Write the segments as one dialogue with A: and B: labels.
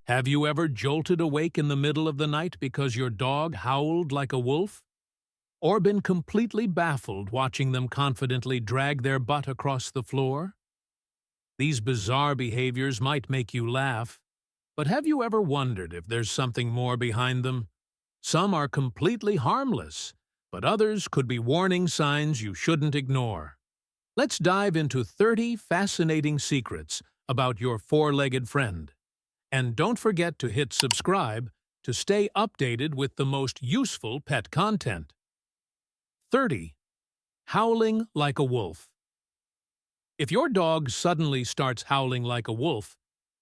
A: Have you ever jolted awake in the middle of the night because your dog howled like a wolf? Or been completely baffled watching them confidently drag their butt across the floor? These bizarre behaviors might make you laugh, but have you ever wondered if there's something more behind them? Some are completely harmless, but others could be warning signs you shouldn't ignore. Let's dive into 30 fascinating secrets about your four-legged friend. And don't forget to hit subscribe to stay updated with the most useful pet content. 30. Howling like a wolf. If your dog suddenly starts howling like a wolf,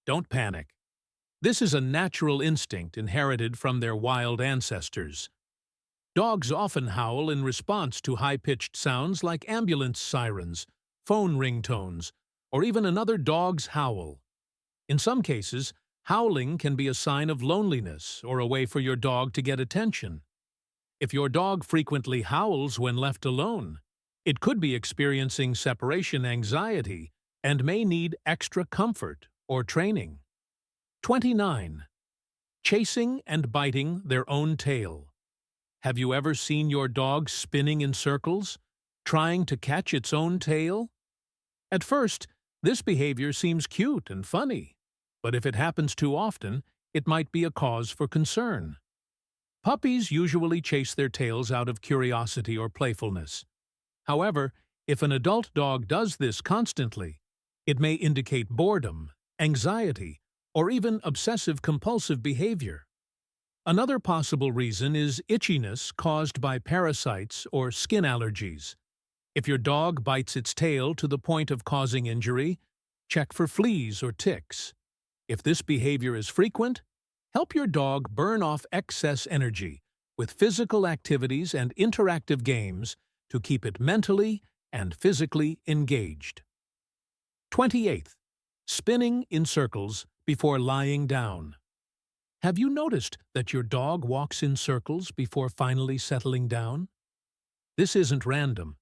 A: don't panic. This is a natural instinct inherited from their wild ancestors. Dogs often howl in response to high-pitched sounds like ambulance sirens, phone ringtones, or even another dog's howl. In some cases, howling can be a sign of loneliness or a way for your dog to get attention. If your dog frequently howls when left alone, it could be experiencing separation anxiety and may need extra comfort or training. 29. Chasing and biting their own tail. Have you ever seen your dog spinning in circles, trying to catch its own tail? At first, this behavior seems cute and funny, but if it happens too often, it might be a cause for concern. Puppies usually chase their tails out of curiosity or playfulness. However, if an adult dog does this constantly, it may indicate boredom, anxiety, or even obsessive-compulsive behavior. Another possible reason is itchiness caused by parasites or skin allergies. If your dog bites its tail to the point of causing injury, check for fleas or ticks. If this behavior is frequent, help your dog burn off excess energy with physical activities and interactive games to keep it mentally and physically engaged. 28. Spinning in circles before lying down. Have you noticed that your dog walks in circles before finally settling down? This isn't random.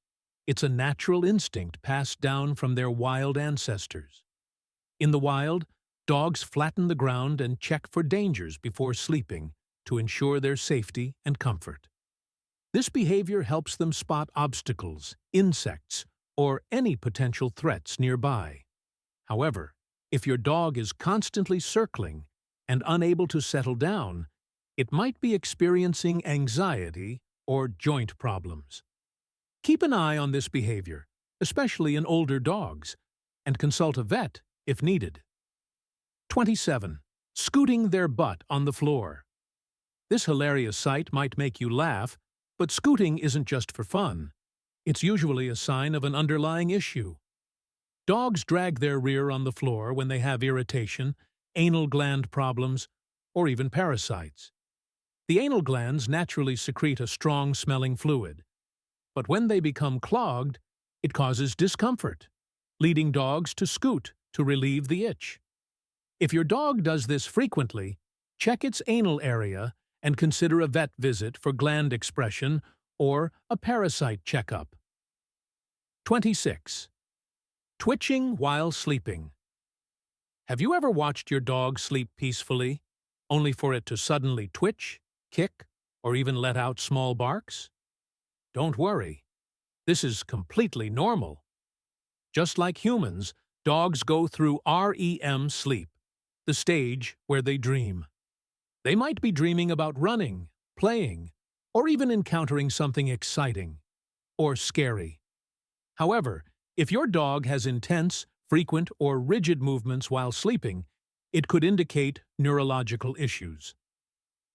A: It's a natural instinct passed down from their wild ancestors. In the wild, dogs flatten the ground and check for dangers before sleeping to ensure their safety and comfort. This behavior helps them spot obstacles, insects, or any potential threats nearby. However, if your dog is constantly circling and unable to settle down, it might be experiencing anxiety or joint problems. Keep an eye on this behavior, especially in older dogs, and consult a vet if needed. 27. Scooting their butt on the floor. This hilarious sight might make you laugh, but scooting isn't just for fun. It's usually a sign of an underlying issue. Dogs drag their rear on the floor when they have irritation, anal gland problems, or even parasites. The anal glands naturally secrete a strong-smelling fluid, but when they become clogged, it causes discomfort, leading dogs to scoot to relieve the itch. If your dog does this frequently, check its anal area and consider a vet visit for gland expression or a parasite checkup. 26. Twitching while sleeping. Have you ever watched your dog sleep peacefully, only for it to suddenly twitch, kick, or even let out small barks? Don't worry. This is completely normal. Just like humans, dogs go through REM sleep, the stage where they dream. They might be dreaming about running, playing, or even encountering something exciting or scary. However, if your dog has intense, frequent, or rigid movements while sleeping, it could indicate neurological issues.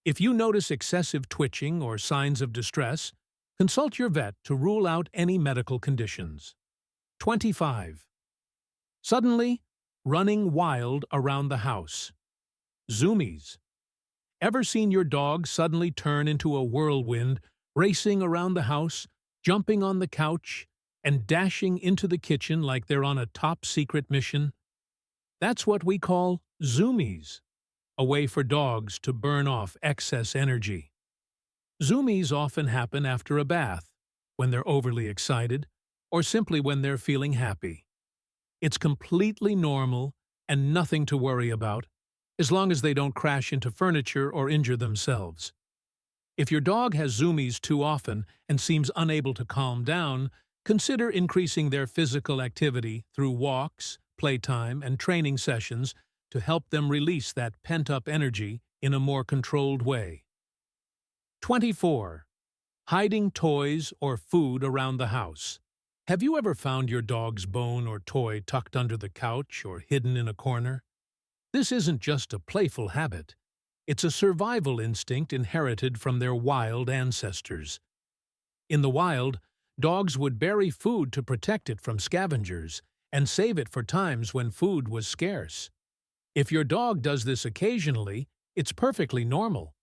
A: If you notice excessive twitching or signs of distress, consult your vet to rule out any medical conditions. 25. Suddenly, running wild around the house. Zoomies. Ever seen your dog suddenly turn into a whirlwind, racing around the house, jumping on the couch, and dashing into the kitchen like they're on a top-secret mission? That's what we call zoomies, a way for dogs to burn off excess energy. Zoomies often happen after a bath, when they're overly excited, or simply when they're feeling happy. It's completely normal and nothing to worry about, as long as they don't crash into furniture or injure themselves. If your dog has zoomies too often and seems unable to calm down, consider increasing their physical activity through walks, playtime, and training sessions to help them release that pent-up energy in a more controlled way. 24. Hiding toys or food around the house. Have you ever found your dog's bone or toy tucked under the couch or hidden in a corner? This isn't just a playful habit. It's a survival instinct inherited from their wild ancestors. In the wild, dogs would bury food to protect it from scavengers and save it for times when food was scarce. If your dog does this occasionally, it's perfectly normal.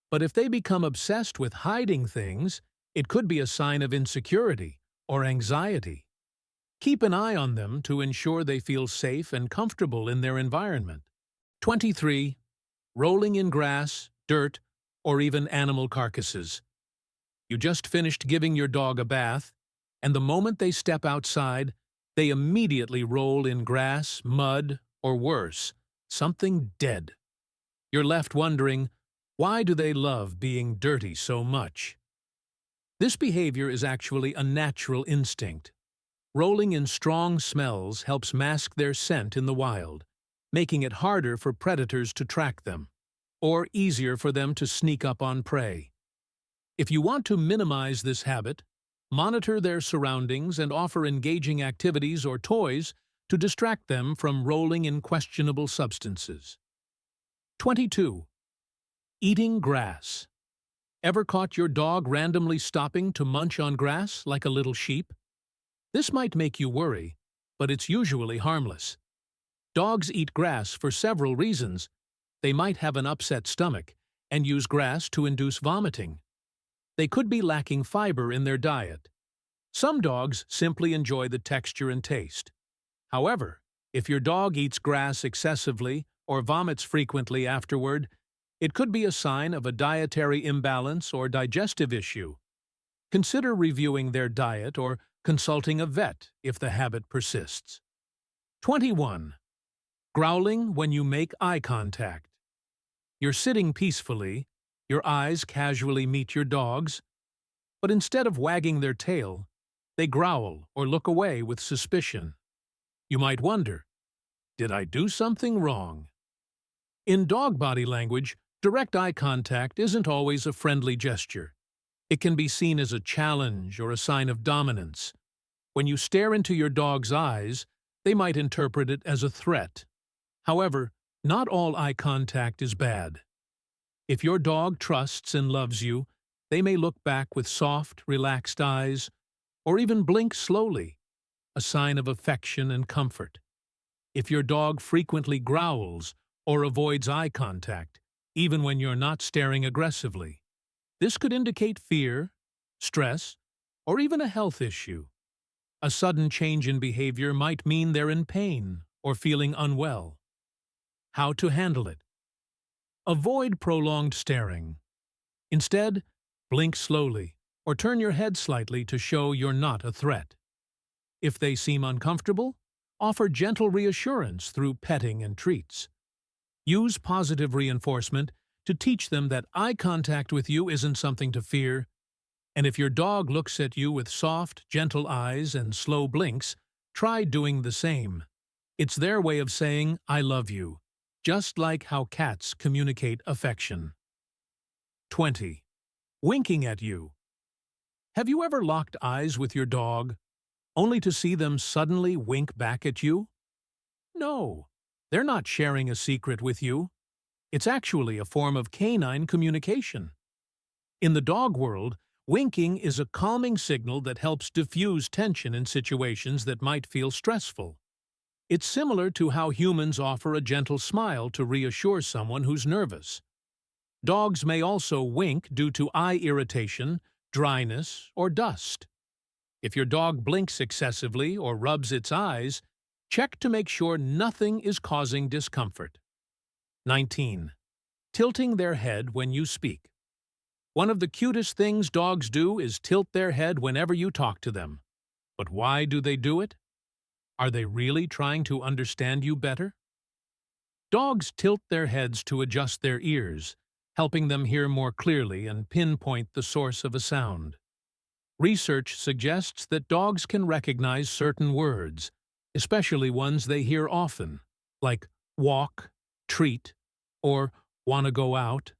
A: But if they become obsessed with hiding things, it could be a sign of insecurity or anxiety. Keep an eye on them to ensure they feel safe and comfortable in their environment. 23. Rolling in grass, dirt, or even animal carcasses. You just finished giving your dog a bath, and the moment they step outside, they immediately roll in grass, mud, or worse, something dead. You're left wondering, why do they love being dirty so much? This behavior is actually a natural instinct. Rolling in strong smells helps mask their scent in the wild, making it harder for predators to track them, or easier for them to sneak up on prey. If you want to minimize this habit, monitor their surroundings and offer engaging activities or toys to distract them from rolling in questionable substances. 22. Eating grass. Ever caught your dog randomly stopping to munch on grass like a little sheep? This might make you worry, but it's usually harmless. Dogs eat grass for several reasons. They might have an upset stomach and use grass to induce vomiting. They could be lacking fiber in their diet. Some dogs simply enjoy the texture and taste. However, if your dog eats grass excessively or vomits frequently afterward, it could be a sign of a dietary imbalance or digestive issue. Consider reviewing their diet or consulting a vet if the habit persists. 21. Growling when you make eye contact. You're sitting peacefully, your eyes casually meet your dog's, but instead of wagging their tail, they growl or look away with suspicion. You might wonder, did I do something wrong? In dog body language, direct eye contact isn't always a friendly gesture. It can be seen as a challenge or a sign of dominance. When you stare into your dog's eyes, they might interpret it as a threat. However, not all eye contact is bad. If your dog trusts and loves you, they may look back with soft, relaxed eyes, or even blink slowly, a sign of affection and comfort. If your dog frequently growls or avoids eye contact, even when you're not staring aggressively, this could indicate fear, stress, or even a health issue. A sudden change in behavior might mean they're in pain or feeling unwell. How to handle it? Avoid prolonged staring. Instead, blink slowly or turn your head slightly to show you're not a threat. If they seem uncomfortable, offer gentle reassurance through petting and treats. Use positive reinforcement to teach them that eye contact with you isn't something to fear. And if your dog looks at you with soft, gentle eyes and slow blinks, try doing the same. It's their way of saying, "I love you," just like how cats communicate affection. 20. Winking at you. Have you ever locked eyes with your dog, only to see them suddenly wink back at you? No, they're not sharing a secret with you. It's actually a form of canine communication. In the dog world, winking is a calming signal that helps diffuse tension in situations that might feel stressful. It's similar to how humans offer a gentle smile to reassure someone who's nervous. Dogs may also wink due to eye irritation, dryness, or dust. If your dog blinks excessively or rubs its eyes, check to make sure nothing is causing discomfort. 19. Tilting their head when you speak. One of the cutest things dogs do is tilt their head whenever you talk to them. But why do they do it? Are they really trying to understand you better? Dogs tilt their heads to adjust their ears, helping them hear more clearly and pinpoint the source of a sound. Research suggests that dogs can recognize certain words, especially ones they hear often, like walk, treat, or wanna go out.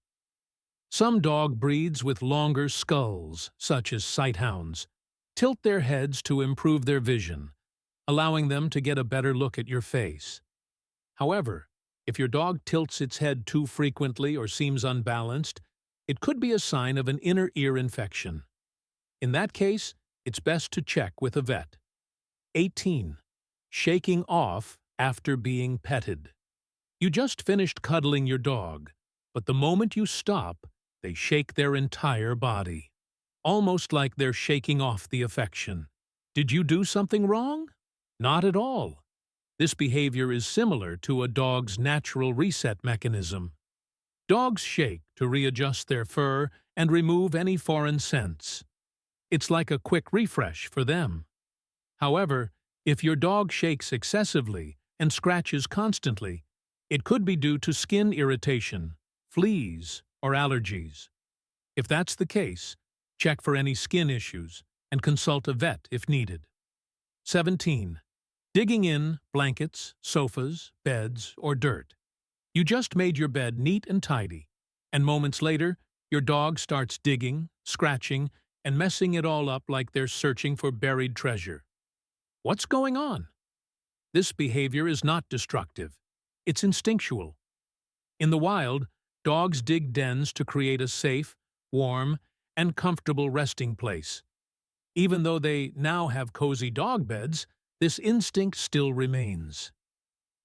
A: Some dog breeds with longer skulls, such as sighthounds, tilt their heads to improve their vision, allowing them to get a better look at your face. However, if your dog tilts its head too frequently or seems unbalanced, it could be a sign of an inner ear infection. In that case, it's best to check with a vet. 18. Shaking off after being petted. You just finished cuddling your dog, but the moment you stop, they shake their entire body, almost like they're shaking off the affection. Did you do something wrong? Not at all. This behavior is similar to a dog's natural reset mechanism. Dogs shake to readjust their fur and remove any foreign scents. It's like a quick refresh for them. However, if your dog shakes excessively and scratches constantly, it could be due to skin irritation, fleas, or allergies. If that's the case, check for any skin issues and consult a vet if needed. 17. Digging in blankets, sofas, beds, or dirt. You just made your bed neat and tidy, and moments later, your dog starts digging, scratching, and messing it all up like they're searching for buried treasure. What's going on? This behavior is not destructive. It's instinctual. In the wild, dogs dig dens to create a safe, warm, and comfortable resting place. Even though they now have cozy dog beds, this instinct still remains.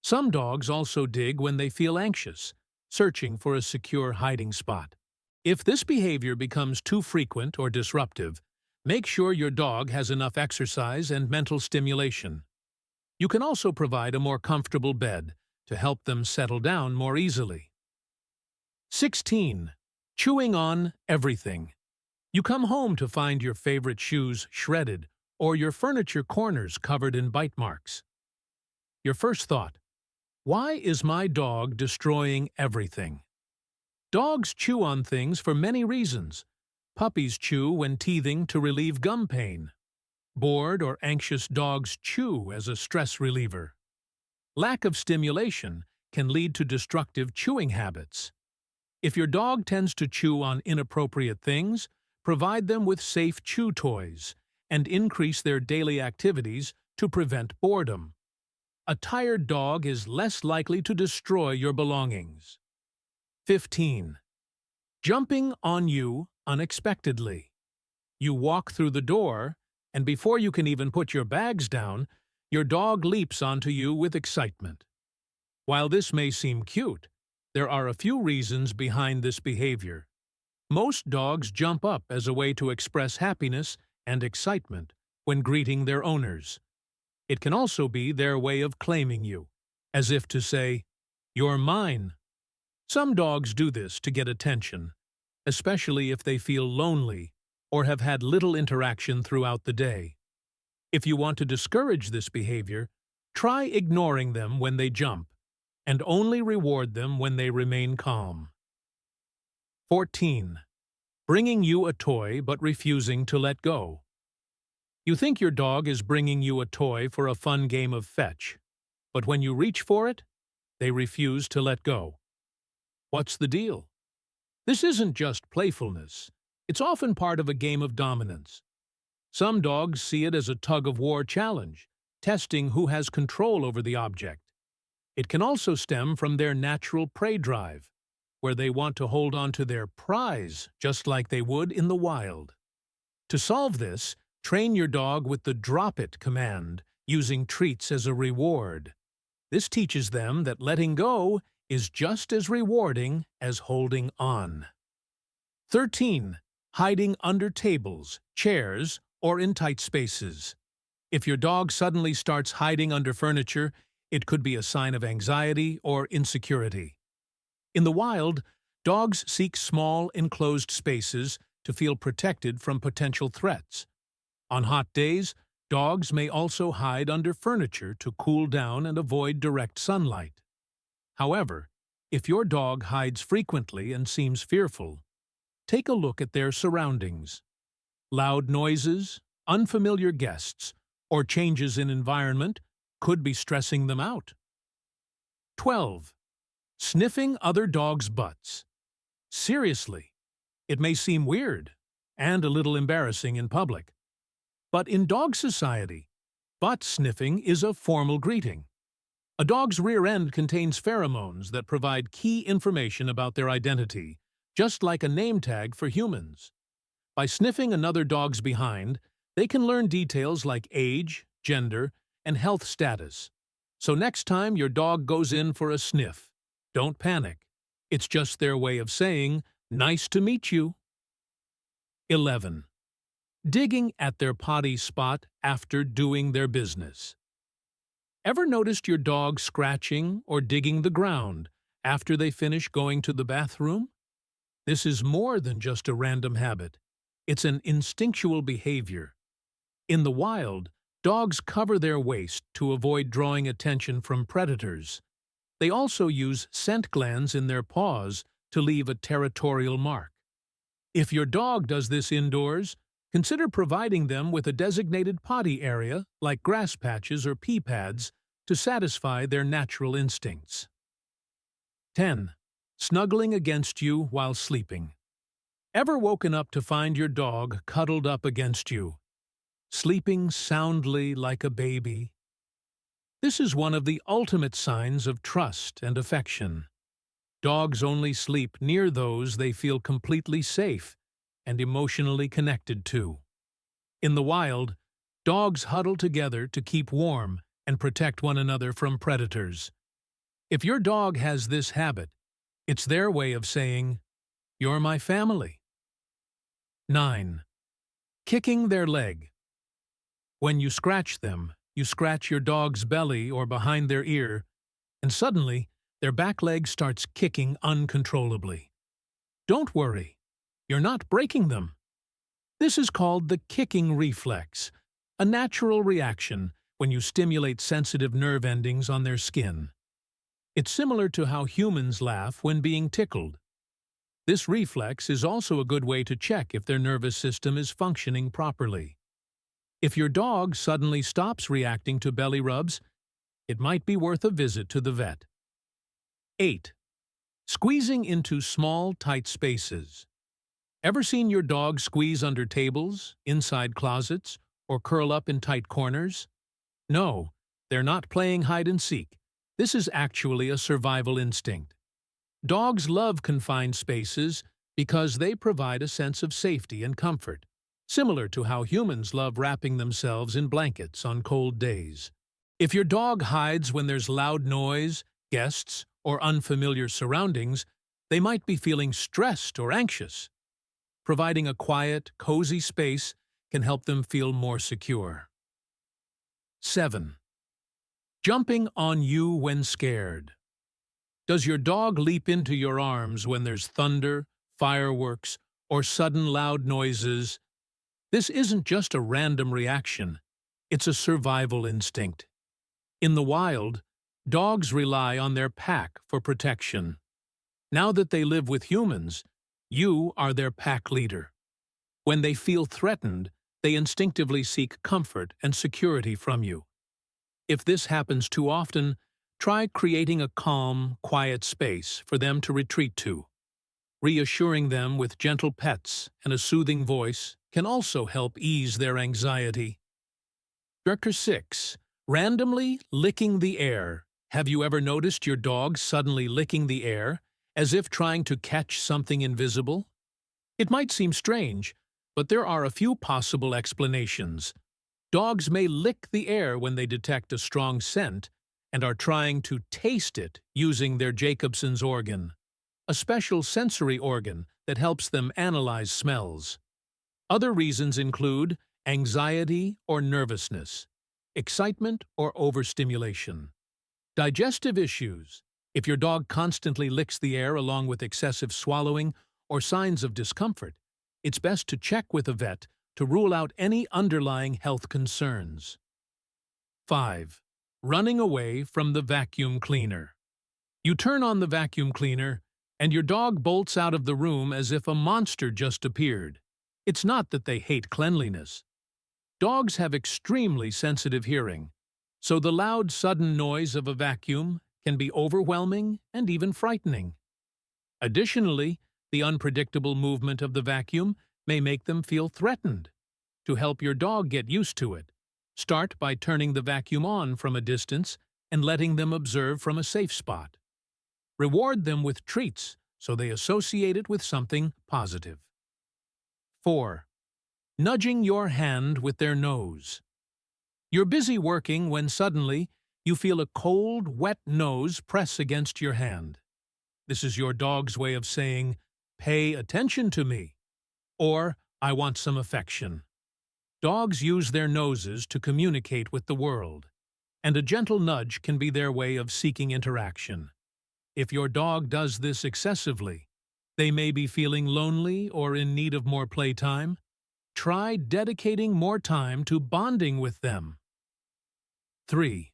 A: Some dogs also dig when they feel anxious, searching for a secure hiding spot. If this behavior becomes too frequent or disruptive, make sure your dog has enough exercise and mental stimulation. You can also provide a more comfortable bed to help them settle down more easily. 16. Chewing on everything. You come home to find your favorite shoes shredded or your furniture corners covered in bite marks. Your first thought: why is my dog destroying everything? Dogs chew on things for many reasons. Puppies chew when teething to relieve gum pain. Bored or anxious dogs chew as a stress reliever. Lack of stimulation can lead to destructive chewing habits. If your dog tends to chew on inappropriate things, provide them with safe chew toys and increase their daily activities to prevent boredom. A tired dog is less likely to destroy your belongings. 15. Jumping on you unexpectedly. You walk through the door, and before you can even put your bags down, your dog leaps onto you with excitement. While this may seem cute, there are a few reasons behind this behavior. Most dogs jump up as a way to express happiness and excitement when greeting their owners. It can also be their way of claiming you, as if to say, "You're mine." Some dogs do this to get attention, especially if they feel lonely or have had little interaction throughout the day. If you want to discourage this behavior, try ignoring them when they jump, and only reward them when they remain calm. 14. Bringing you a toy but refusing to let go. You think your dog is bringing you a toy for a fun game of fetch, but when you reach for it, they refuse to let go. What's the deal? This isn't just playfulness. It's often part of a game of dominance. Some dogs see it as a tug-of-war challenge, testing who has control over the object. It can also stem from their natural prey drive, where they want to hold on to their prize just like they would in the wild. To solve this, train your dog with the drop it command, using treats as a reward. This teaches them that letting go is just as rewarding as holding on. 13. Hiding under tables, chairs, or in tight spaces. If your dog suddenly starts hiding under furniture, it could be a sign of anxiety or insecurity. In the wild, dogs seek small, enclosed spaces to feel protected from potential threats. On hot days, dogs may also hide under furniture to cool down and avoid direct sunlight. However, if your dog hides frequently and seems fearful, take a look at their surroundings. Loud noises, unfamiliar guests, or changes in environment could be stressing them out. 12. Sniffing other dogs' butts. Seriously, it may seem weird and a little embarrassing in public, but in dog society, butt sniffing is a formal greeting. A dog's rear end contains pheromones that provide key information about their identity, just like a name tag for humans. By sniffing another dog's behind, they can learn details like age, gender, and health status. So next time your dog goes in for a sniff, don't panic. It's just their way of saying, "Nice to meet you." 11. Digging at their potty spot after doing their business. Ever noticed your dog scratching or digging the ground after they finish going to the bathroom? This is more than just a random habit. It's an instinctual behavior. In the wild, dogs cover their waste to avoid drawing attention from predators. They also use scent glands in their paws to leave a territorial mark. If your dog does this indoors, consider providing them with a designated potty area, like grass patches or pee pads, to satisfy their natural instincts. 10. Snuggling against you while sleeping. Ever woken up to find your dog cuddled up against you, sleeping soundly like a baby? This is one of the ultimate signs of trust and affection. Dogs only sleep near those they feel completely safe and emotionally connected to. In the wild, dogs huddle together to keep warm and protect one another from predators. If your dog has this habit, it's their way of saying, "You're my family." 9. Kicking their leg. When you scratch them, you scratch your dog's belly or behind their ear, and suddenly their back leg starts kicking uncontrollably. Don't worry, you're not breaking them. This is called the kicking reflex, a natural reaction when you stimulate sensitive nerve endings on their skin. It's similar to how humans laugh when being tickled. This reflex is also a good way to check if their nervous system is functioning properly. If your dog suddenly stops reacting to belly rubs, it might be worth a visit to the vet. 8. Squeezing into small, tight spaces. Ever seen your dog squeeze under tables, inside closets, or curl up in tight corners? No, they're not playing hide and seek. This is actually a survival instinct. Dogs love confined spaces because they provide a sense of safety and comfort, similar to how humans love wrapping themselves in blankets on cold days. If your dog hides when there's loud noise, guests, or unfamiliar surroundings, they might be feeling stressed or anxious. Providing a quiet, cozy space can help them feel more secure. 7. Jumping on you when scared. Does your dog leap into your arms when there's thunder, fireworks, or sudden loud noises? This isn't just a random reaction. It's a survival instinct. In the wild, dogs rely on their pack for protection. Now that they live with humans, you are their pack leader. When they feel threatened, they instinctively seek comfort and security from you. If this happens too often, try creating a calm, quiet space for them to retreat to. Reassuring them with gentle pets and a soothing voice can also help ease their anxiety. 6. Randomly licking the air. Have you ever noticed your dog suddenly licking the air, as if trying to catch something invisible? It might seem strange, but there are a few possible explanations. Dogs may lick the air when they detect a strong scent and are trying to taste it using their Jacobson's organ, a special sensory organ that helps them analyze smells. Other reasons include anxiety or nervousness, excitement or overstimulation, digestive issues. If your dog constantly licks the air along with excessive swallowing or signs of discomfort, it's best to check with a vet to rule out any underlying health concerns. 5. Running away from the vacuum cleaner. You turn on the vacuum cleaner, and your dog bolts out of the room as if a monster just appeared. It's not that they hate cleanliness. Dogs have extremely sensitive hearing, so the loud, sudden noise of a vacuum can be overwhelming and even frightening. Additionally, the unpredictable movement of the vacuum may make them feel threatened. To help your dog get used to it, start by turning the vacuum on from a distance and letting them observe from a safe spot. Reward them with treats so they associate it with something positive. 4. Nudging your hand with their nose. You're busy working when suddenly you feel a cold, wet nose press against your hand. This is your dog's way of saying, "Pay attention to me," or "I want some affection." Dogs use their noses to communicate with the world, and a gentle nudge can be their way of seeking interaction. If your dog does this excessively, they may be feeling lonely or in need of more playtime. Try dedicating more time to bonding with them. 3.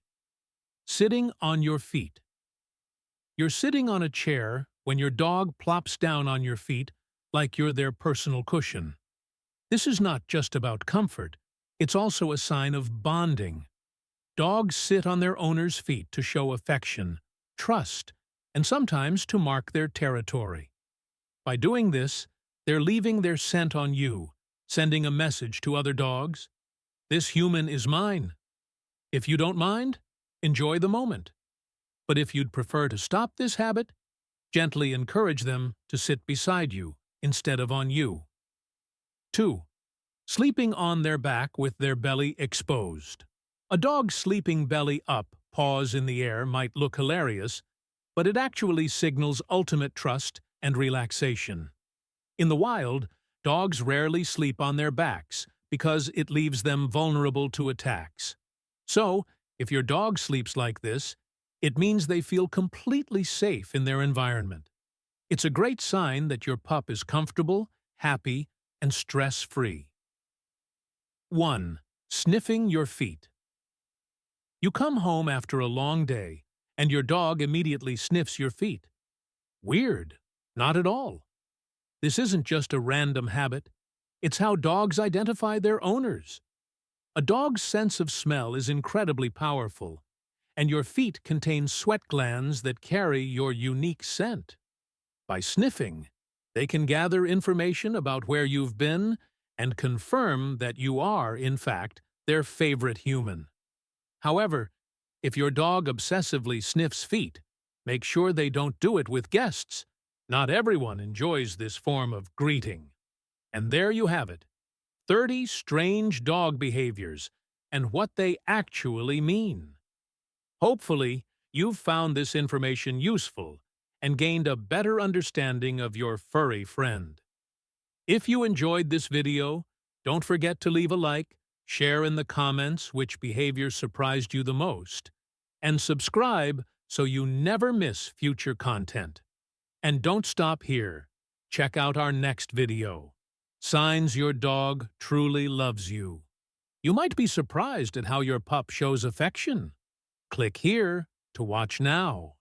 A: Sitting on your feet. You're sitting on a chair when your dog plops down on your feet like you're their personal cushion. This is not just about comfort, it's also a sign of bonding. Dogs sit on their owner's feet to show affection, trust, and sometimes to mark their territory. By doing this, they're leaving their scent on you, sending a message to other dogs. This human is mine. If you don't mind, enjoy the moment. But if you'd prefer to stop this habit, gently encourage them to sit beside you instead of on you. 2. Sleeping on their back with their belly exposed. A dog sleeping belly up, paws in the air might look hilarious, but it actually signals ultimate trust and relaxation. In the wild, dogs rarely sleep on their backs because it leaves them vulnerable to attacks. So, if your dog sleeps like this, it means they feel completely safe in their environment. It's a great sign that your pup is comfortable, happy, and stress-free. 1. Sniffing your feet. You come home after a long day, and your dog immediately sniffs your feet. Weird. Not at all. This isn't just a random habit. It's how dogs identify their owners. A dog's sense of smell is incredibly powerful, and your feet contain sweat glands that carry your unique scent. By sniffing, they can gather information about where you've been and confirm that you are, in fact, their favorite human. However, if your dog obsessively sniffs feet, make sure they don't do it with guests. Not everyone enjoys this form of greeting. And there you have it, 30 strange dog behaviors and what they actually mean. Hopefully, you've found this information useful and gained a better understanding of your furry friend. If you enjoyed this video, don't forget to leave a like, share in the comments which behavior surprised you the most, and subscribe so you never miss future content. And don't stop here. Check out our next video. Signs your dog truly loves you. You might be surprised at how your pup shows affection. Click here to watch now.